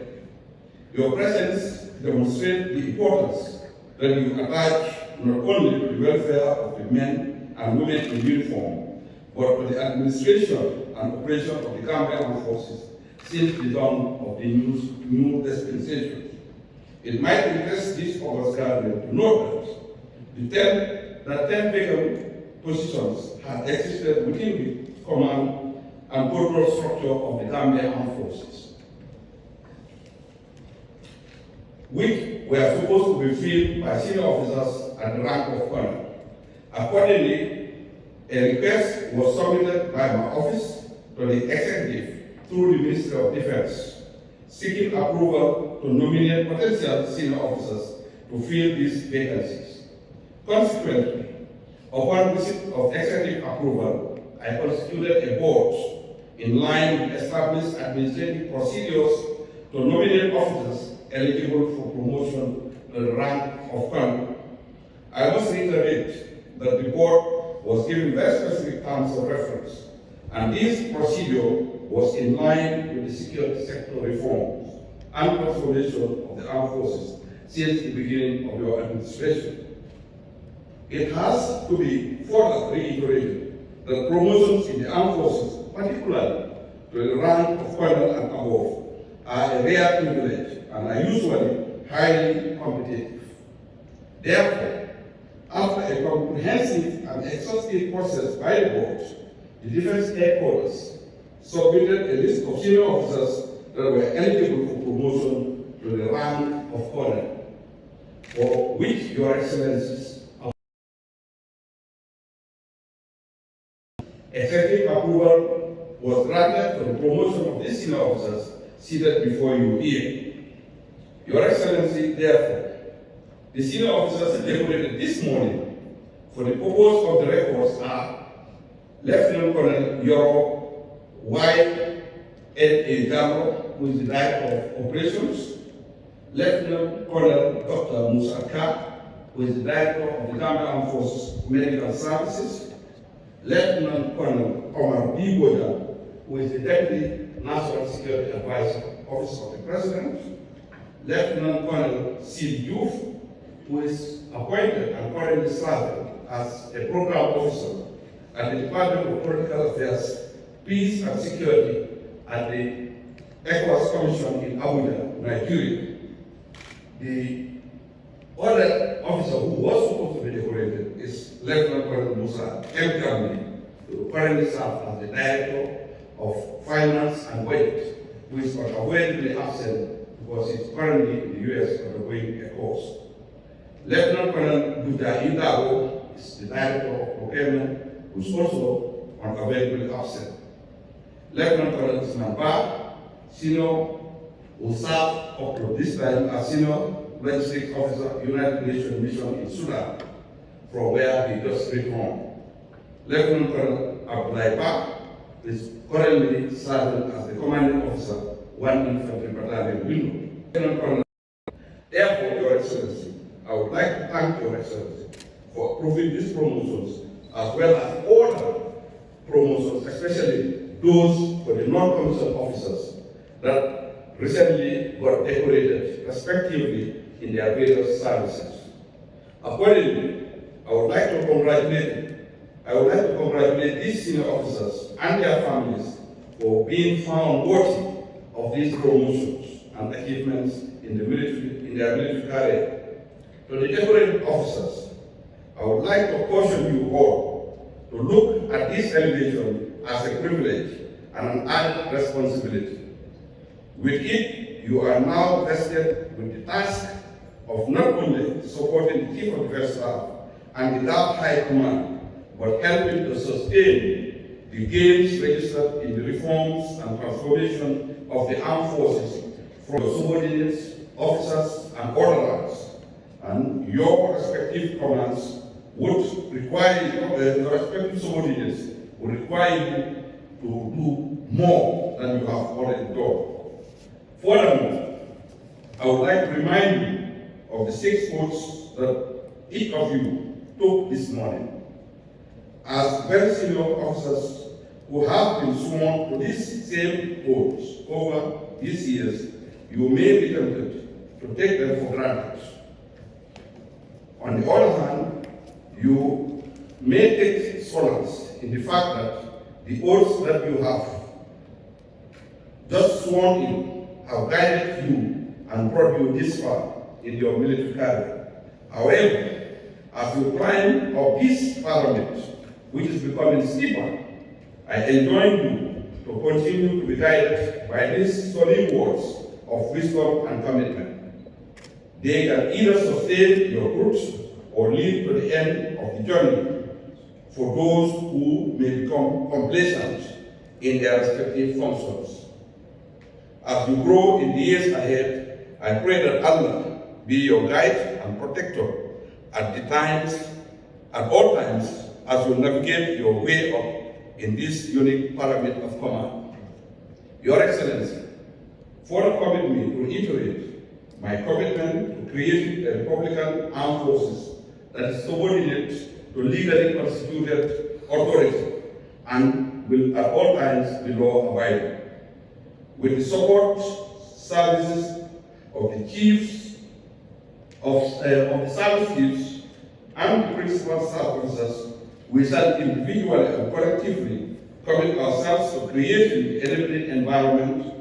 Your presence demonstrates the importance that you attach not only to the welfare of the men and women in uniform, but to the administration and operation of the Gambia Armed Forces since the dawn of the new dispensation. It might interest this August gathering to note that 10 vacant positions have existed within the command and control structure of the Gambia Armed Forces, which were supposed to be filled by senior officers at the rank of colonel. Accordingly, a request was submitted by my office to the executive through the Ministry of Defense, seeking approval to nominate potential senior officers to fill these vacancies. Consequently, upon receipt of executive approval, I constituted a board in line with established administrative procedures to nominate officers eligible for promotion to the rank of colonel. I must reiterate that the board was given very specific terms of reference, and this procedure was in line with the security sector reforms and transformation of the armed forces since the beginning of your administration. It has to be further reiterated that promotions in the armed forces, particularly to the rank of colonel and above, are a rare privilege and are usually highly competitive. Therefore, after a comprehensive and exhaustive process by the board, the defense headquarters submitted a list of senior officers that were eligible for promotion to the rank of colonel, for which Your Excellencies effective approval was granted for the promotion of these senior officers seated before you here. Your Excellency, therefore, the senior officers decorated this morning for the purpose of the records are Lieutenant Colonel Yoro Y. N.A. Gallo, who is the Director of Operations, Lieutenant Colonel Dr. Musa Ka, who is the Director of the Gambia Armed Forces Medical Services, Lieutenant Colonel Omar B. Boja, who is the Deputy National Security Advisor, Office of the President, Lieutenant Colonel Sid Youth, who is appointed and currently serving as a program officer at the Department of Political Affairs, Peace and Security at the ECOWAS Commission in Abuja, Nigeria. The other officer who was supposed to be decorated is Lieutenant Colonel Musa M. Kambi, who currently serves as the Director of Finance and Budget, who is unavoidably absent because he's currently in the US undergoing a course. Lieutenant Colonel Buda Idago is the Director of Procurement, who is also unavoidably absent. Lieutenant Colonel Usman Ba, Senior, will serve up to this time as Senior Logistics Officer, United Nations Mission in Sudan, from where he just returned. Lieutenant Colonel Abdullah Ba is currently serving as the Commanding Officer, 1 Infantry Battalion, Window. Lieutenant Colonel, therefore, Your Excellency, I would like to thank Your Excellency for approving these promotions, as well as other promotions, especially those for the non-commissioned officers that recently got decorated, respectively, in their various services. Accordingly, I would like to congratulate these senior officers and their families for being found worthy of these promotions and achievements in their military career. To the decorated officers, I would like to caution you all to look at this elevation as a privilege and an added responsibility. With it, you are now vested with the task of not only supporting the Chief of Defense Staff and the DAF High Command, but helping to sustain the gains registered in the reforms and transformation of the armed forces from subordinates, officers, and orderlies. And your respective commands would require your respective subordinates would require you to do more than you have already done. Furthermore, I would like to remind you of the 6 oaths that each of you took this morning. As very senior officers who have been sworn to these same oaths over these years, you may be tempted to take them for granted. On the other hand, you may take solace in the fact that the oaths that you have just sworn in have guided you and brought you this far in your military career. However, as you climb up this pyramid, which is becoming steeper, I enjoin you to continue to be guided by these solemn words of wisdom and commitment. They can either sustain your growth or lead to the end of the journey for those who may become complacent in their respective functions. As you grow in the years ahead, I pray that Allah be your guide and protector at all times, as you navigate your way up in this unique pyramid of command. Your Excellency, further permit me to reiterate my commitment to creating a Republican armed forces that is subordinate to legally constituted authority and will at all times be law-abiding. With the support services of the chiefs, of the service chiefs and the principal staff officers, We shall individually and collectively commit ourselves to creating the enabling environment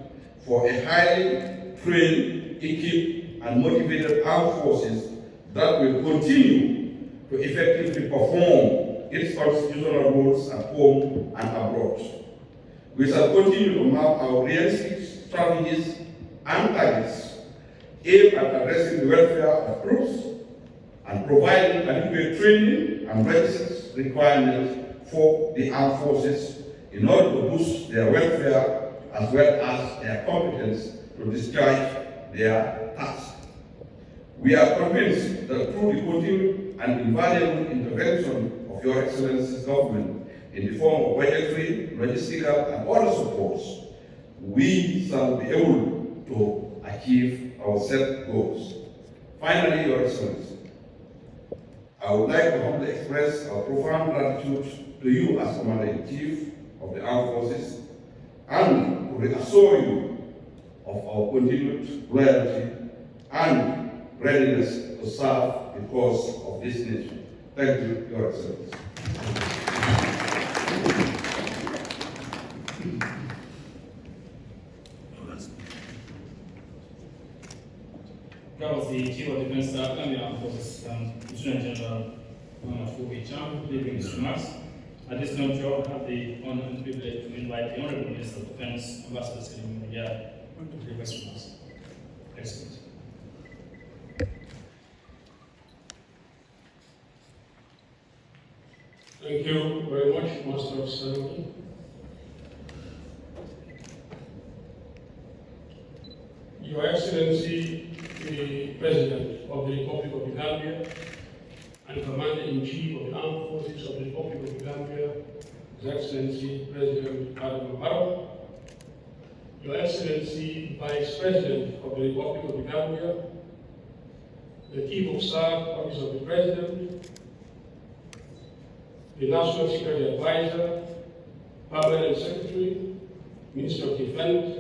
for a highly trained, equipped, and motivated armed forces that will continue to effectively perform its constitutional roles at home and abroad. We shall continue to map our realistic strategies and targets aimed at addressing the welfare of troops and providing adequate training and readiness requirements for the armed forces in order to boost their welfare as well as their competence to discharge their tasks. We are convinced that through the continued and invaluable intervention of Your Excellency's government in the form of budgetary, logistical, and other supports, we shall be able to achieve our set goals. Finally, Your Excellency, I would like to humbly express our profound gratitude to you as Commander-in-Chief of the Armed Forces and to reassure you of our continued loyalty and readiness to serve the cause of this nation. Thank you, Your Excellency. That was the Chief of Defense Staff, Gambia Armed Forces, Lieutenant General Muhammad Cham, delivering his remarks. At this juncture, I have the honor and privilege to invite the Honorable Minister of Defense, Ambassador Selim Mujahid, to deliver his remarks. Excellent. Thank you very much, Master of Ceremony. Your Excellency, the President of the Republic of the Gambia and Commander-in-Chief of the Armed Forces of the Republic of the Gambia, His Excellency President Adam Barrow, Your Excellency Vice President of the Republic of the Gambia, the Chief of Staff, Office of the President, the National Security Advisor, Permanent Secretary, Minister of Defense,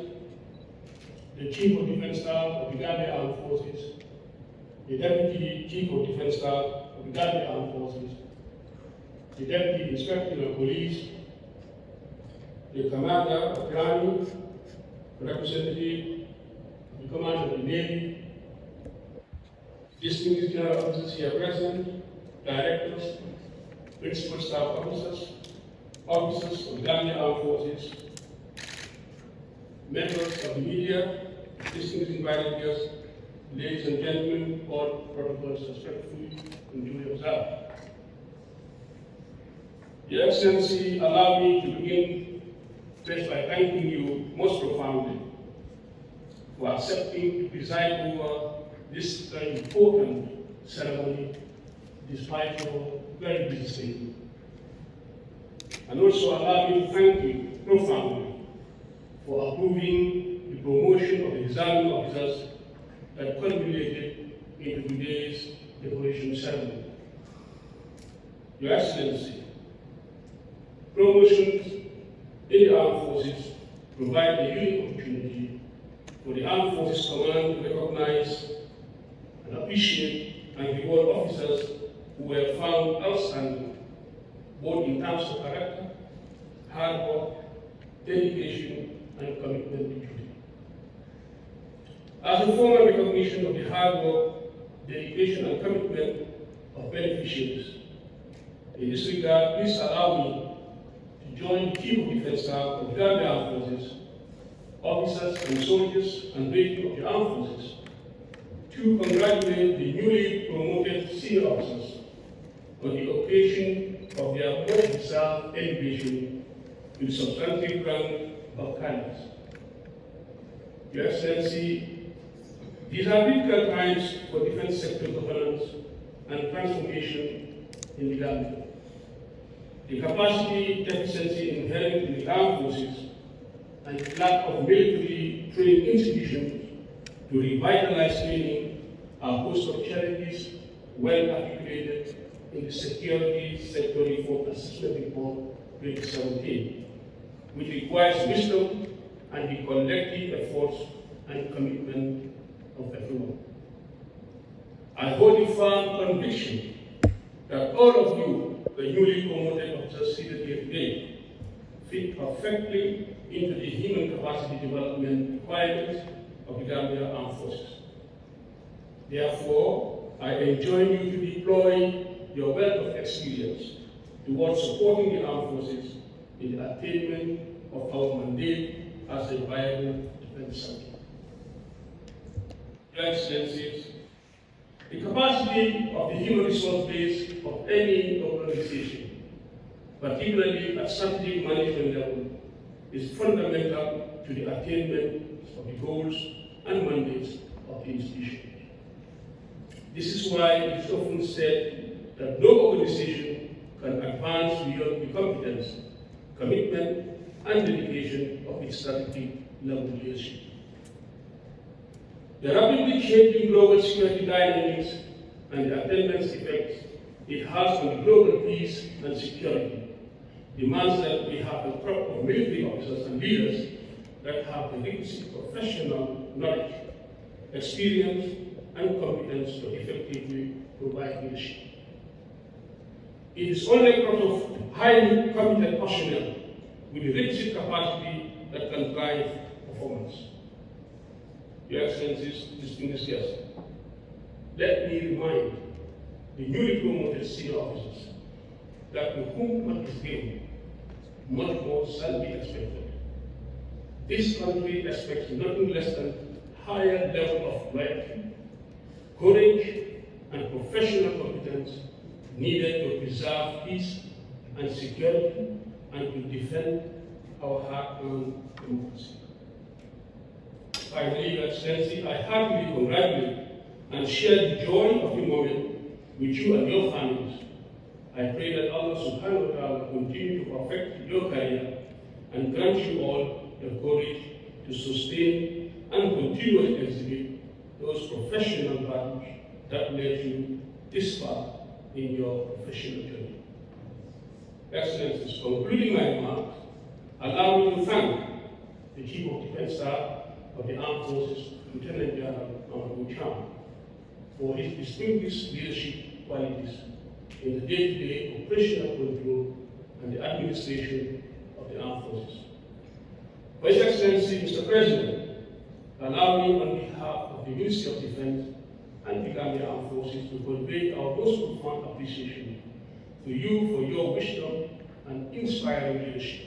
the Chief of Defense Staff of the Gambia Armed Forces, the Deputy Chief of Defense Staff of the Gambia Armed Forces, the Deputy Inspector of Police, the Commander of the Army, representative of the Commander of the Navy, distinguished general officers here present, directors, principal staff officers, officers of the Gambia Armed Forces, members of the media, distinguished invited guests, ladies and gentlemen, all protocols respectfully and duly observed. Your Excellency, allow me to begin first by thanking you most profoundly for accepting to preside over this very important ceremony despite your very busy schedule. And also allow me to thank you profoundly for approving the promotion of the deserving officers that culminated into today's decoration ceremony. Your Excellency, promotions in the armed forces provide a unique opportunity for the Armed Forces Command to recognize and appreciate and reward officers who were found outstanding, both in terms of character, hard work, dedication, and commitment to duty. As a formal recognition of the hard work, dedication, and commitment of beneficiaries, in this regard, please allow me to join the Chief of Defense Staff of the Gambia Armed Forces, officers and soldiers and rating of the Armed Forces, to congratulate the newly promoted senior officers on the occasion of their well-deserved elevation to the substantive rank of colonels. Your Excellency, these are critical times for defense sector governance and transformation in the Gambia. The capacity deficiency inherent in the armed forces and the lack of military training institutions to revitalize training are a host of challenges well articulated in the Security Sector Reform Assessment Report 2017, which requires wisdom and the collective efforts and commitment of everyone. I hold a firm conviction that all of you the newly promoted officers seated here today fit perfectly into the human capacity development requirements of the Gambia Armed Forces. Therefore, I enjoin you to deploy your wealth of experience towards supporting the armed forces in the attainment of our mandate as a viable defense sector. Your Excellencies, the capacity of the human resource base of any organization, particularly at strategic management level, is fundamental to the attainment of the goals and mandates of the institution. This is why it is often said that no organization can advance beyond the competence, commitment, and dedication of its strategic level leadership. The rapidly changing global security dynamics and the attendance effects it has on the global peace and security demands that we have a crop of military officers and leaders that have the requisite professional knowledge, experience, and competence to effectively provide leadership. It is only a crop of highly competent personnel with the requisite capacity that can drive performance. Your Excellencies, distinguished guests, let me remind the newly promoted senior officers that to whom much is given, much more shall be expected. This country expects nothing less than higher level of loyalty, courage, and professional competence needed to preserve peace and security and to defend our hard-earned democracy. Finally, Your Excellency, I heartily congratulate and share the joy of the moment with you and your families. I pray that Allah subhanahu wa ta'ala continue to perfect your career and grant you all the courage to sustain and continually exhibit those professional values that led you this far in your professional journey. Excellencies, concluding my remarks, allow me to thank the Chief of Defense Staff of the Armed Forces, Lieutenant General Amadou Cham, for his distinguished leadership qualities in the day-to-day operational control and the administration of the armed forces. For His Excellency, Mr. President, allow me on behalf of the Ministry of Defense and the Gambia Armed Forces to convey our most profound appreciation to you for your wisdom and inspiring leadership.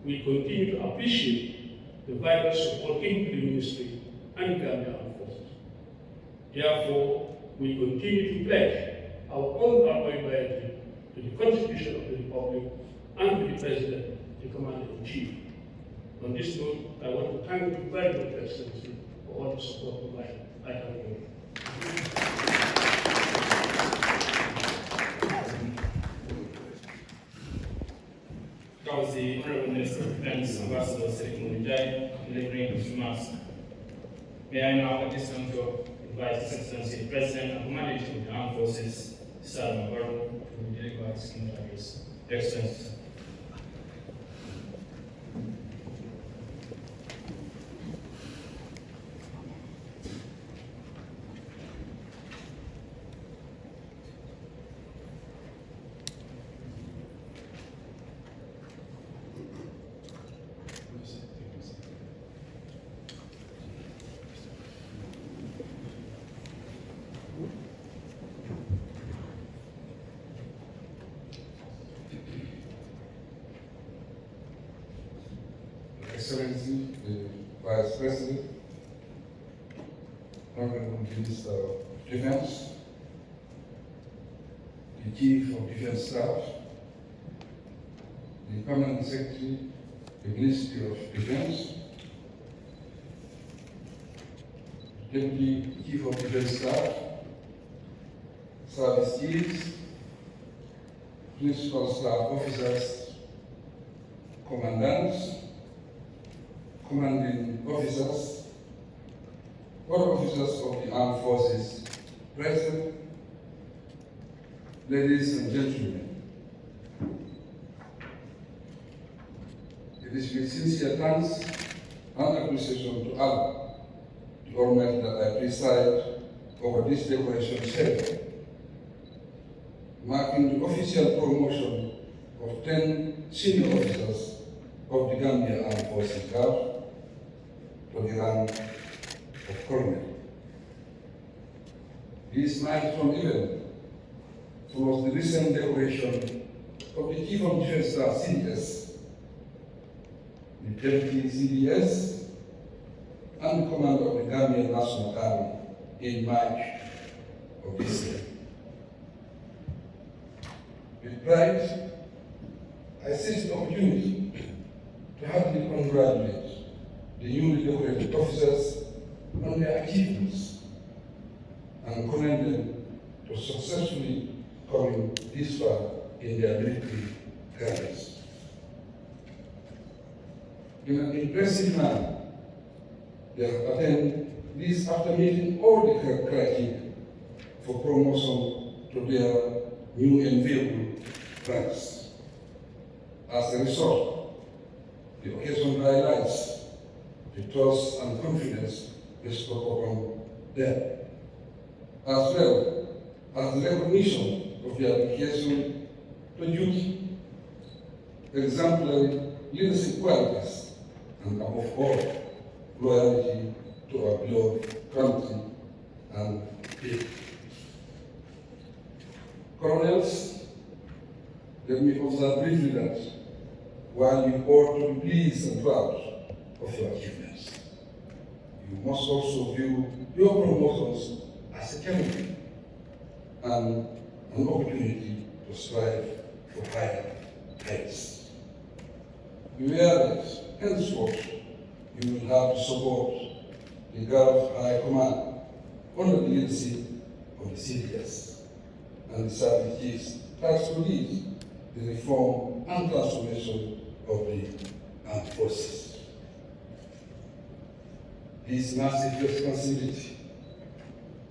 We continue to appreciate the vital support given to the Ministry and the Gambia Armed Forces. Therefore, we continue to pledge our own loyalty to the Constitution of the Republic and to the President, the Commander-in-Chief. On this note, I want to thank you very much, Excellency, for all the support provided. I thank you. That was the Honorable Minister of Defense, Ambassador Sadiq Munjai, delivering his remarks. May I now at this time to invite His Excellency the President and Commander-in-Chief of the Armed Forces, Sir Mabaro, to deliver his keynote address. Excellency. Excellency, the Vice President, Honorable Minister of Defense, the Chief of Defense Staff, the Permanent Secretary, the Ministry of Defense, Deputy Chief of Defense Staff, Service Chiefs, Principal Staff Officers, Commandants, Commanding Officers, other officers of the Armed Forces present, ladies and gentlemen. It is with sincere thanks and appreciation to Allah, the Almighty, that I preside over this decoration ceremony, marking and the official promotion of 10 senior officers of the Gambia Armed Forces Gulf to the rank of colonel. This milestone event follows the recent decoration of the Chief of Defense Staff CDS, the Deputy CDS, and the Commander of the Gambian National Army in March of this year. With pride, I seize the opportunity to heartily congratulate the newly decorated officers on their achievements and commend them for successfully coming this far in their military careers. In an impressive manner, they have attained this after meeting all the criteria for promotion to their new enviable ranks. As a result, the occasion highlights the trust and confidence bestowed upon them, as well as the recognition of their dedication to duty, exemplary leadership qualities, and above all, loyalty to our beloved country and people. Colonels, let me observe briefly that while you ought to be pleased and proud of your achievements, you must also view your promotions as a challenge and an opportunity to strive for higher heights. Beware that henceforth you will have to support the Gulf High Command under the leadership of the CDS and the Service Chiefs tasked to lead the reform and transformation of the armed forces. This massive responsibility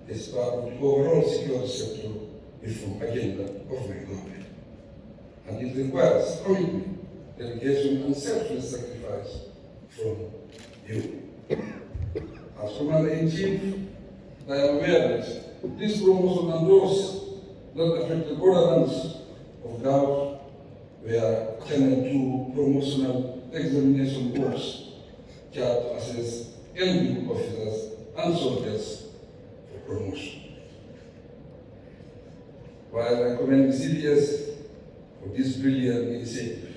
is part of the overall security sector reform agenda of my government, and it requires commitment, dedication, and selfless sacrifice from you. As Commander-in-Chief, I am aware that this promotion and those that affected other ranks of Gulf were channeled to promotional examination boards charged to assess eligible officers and soldiers for promotion. While I commend the CDS for this brilliant initiative,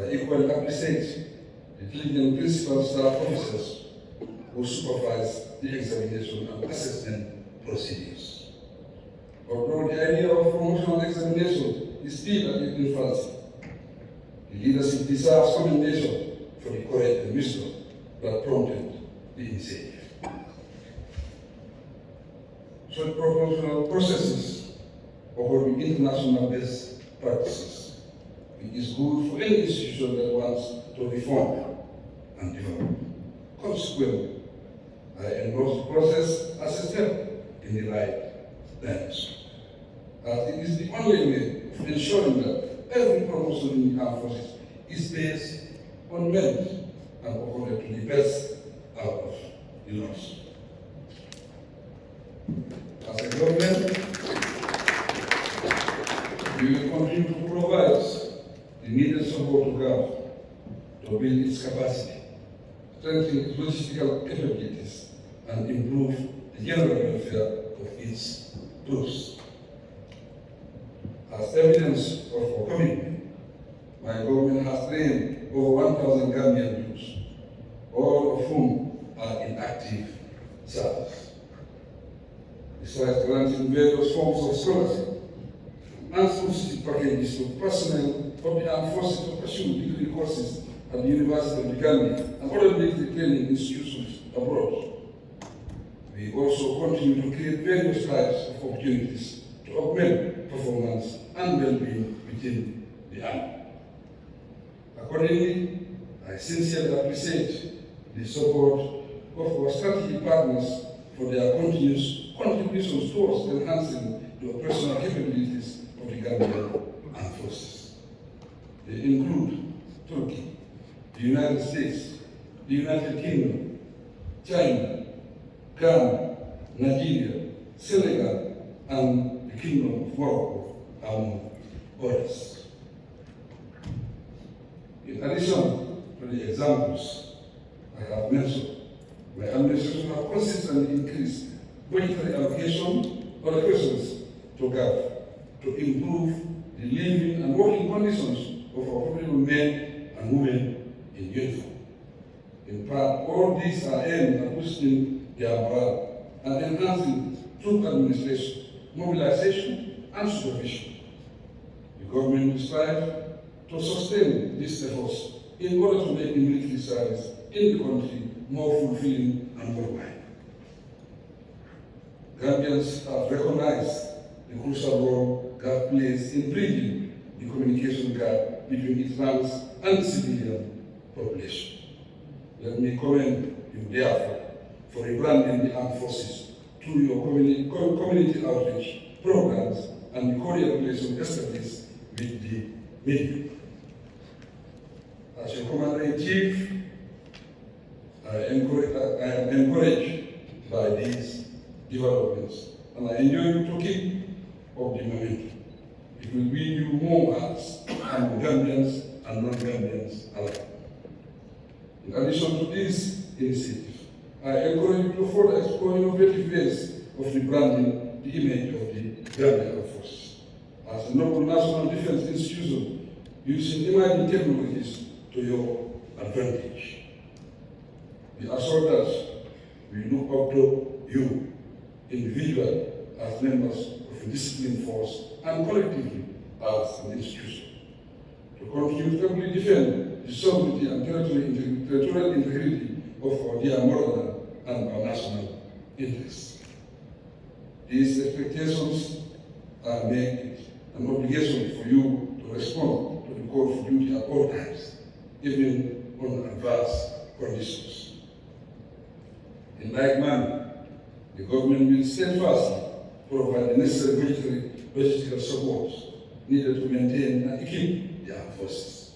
I equally appreciate the diligent principal staff officers who supervise the examination and assessment procedures. Although the idea of promotional examination is still at its infancy, the leadership deserves commendation for the courage and wisdom that prompted the initiative. Such promotional processes offer international best practices, which is good for any institution that wants to reform and develop. Consequently, I endorse the process as a step in the right direction, as it is the only way of ensuring that every promotion in the armed forces is based on merit and according to the best out of the loss. As a government, we will continue to provide the needed support to GAF to build its capacity, strengthen its logistical capabilities, and improve the general welfare of its troops. As evidence of our commitment, my government has trained over 1,000 Gambian youths, all of whom are in active service. Besides granting various forms of scholarship and subsidy packages to personnel of the armed forces to pursue degree courses at the University of the Gambia and other military training institutions abroad. We also continue to create various types of opportunities to augment performance and well-being within the Army. Accordingly, I sincerely appreciate the support of our strategic partners for their continuous contributions towards enhancing the operational capabilities of the Gambian Armed Forces. They include Turkey, the United States, the United Kingdom, China, Ghana, Nigeria, Senegal, and the Kingdom of Morocco, among others. In addition to the examples I have mentioned, my administration has consistently increased budgetary allocation or allocations to GAF to improve the living and working conditions of our professional men and women in uniform. In part, all these are aimed at boosting their morale and enhancing troop administration, mobilization, and supervision. The government will strive to sustain these efforts in order to make the military service in the country more fulfilling and worldwide. Gambians have recognized the crucial role GAF plays in bridging the communication gap between its ranks and the civilian population. Let me commend you, therefore, for rebranding the armed forces through your community outreach programs and the cordial relations established with the media. As your Commander-in-Chief, I am encouraged by these developments, and I enjoy to keep up the momentum. It will win you more hearts and Gambians and non-Gambians alike. In addition to these initiatives, I encourage you to further explore innovative ways of rebranding the image of the Gambia Air Force as a noble national defense institution using emerging technologies to your advantage. Be assured that we look up to you individually as members of a disciplined force and collectively as an institution to continue to ably defend the sovereignty and territorial integrity of our dear motherland and our national interests. These expectations are made an obligation for you to respond to the call for duty at all times, even on adverse conditions. In like manner, the government will steadfastly provide the necessary budgetary support needed to maintain and equip the armed forces.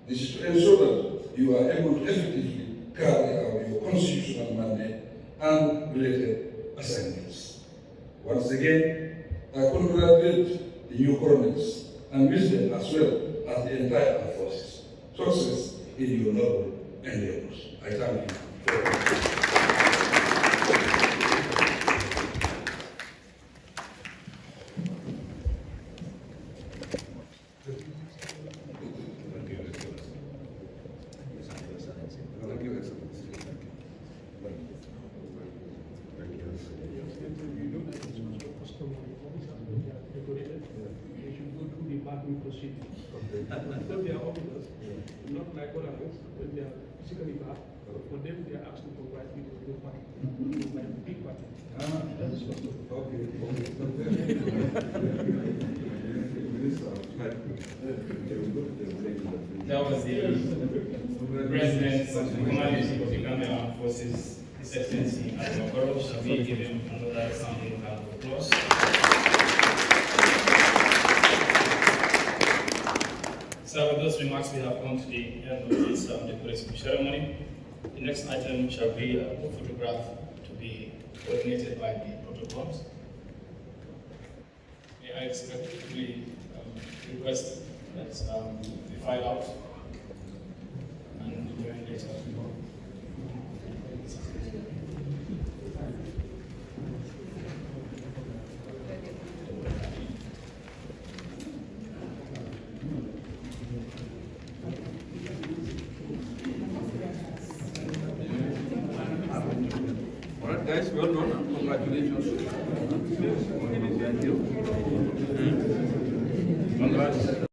This is to ensure that you are able to effectively carry out your constitutional mandate and related assignments. Once again, I congratulate the new colonels and wish them as well as the entire armed forces success in your noble endeavors. I thank you for Because they are officers, not like other ones, when they are physically back, for them they are asked to provide people with no party, like a big party. That is what. That was the President of the Commander of the Gambia Armed Forces, His Excellency Admiral Barrow. Shall we give him another sounding round of applause? So with those remarks, we have come to the end of this decoration ceremony. The next item shall be a photograph to be coordinated by the protocols. May I respectfully request that we file out and join later. Guys, well done and congratulations. Congrats.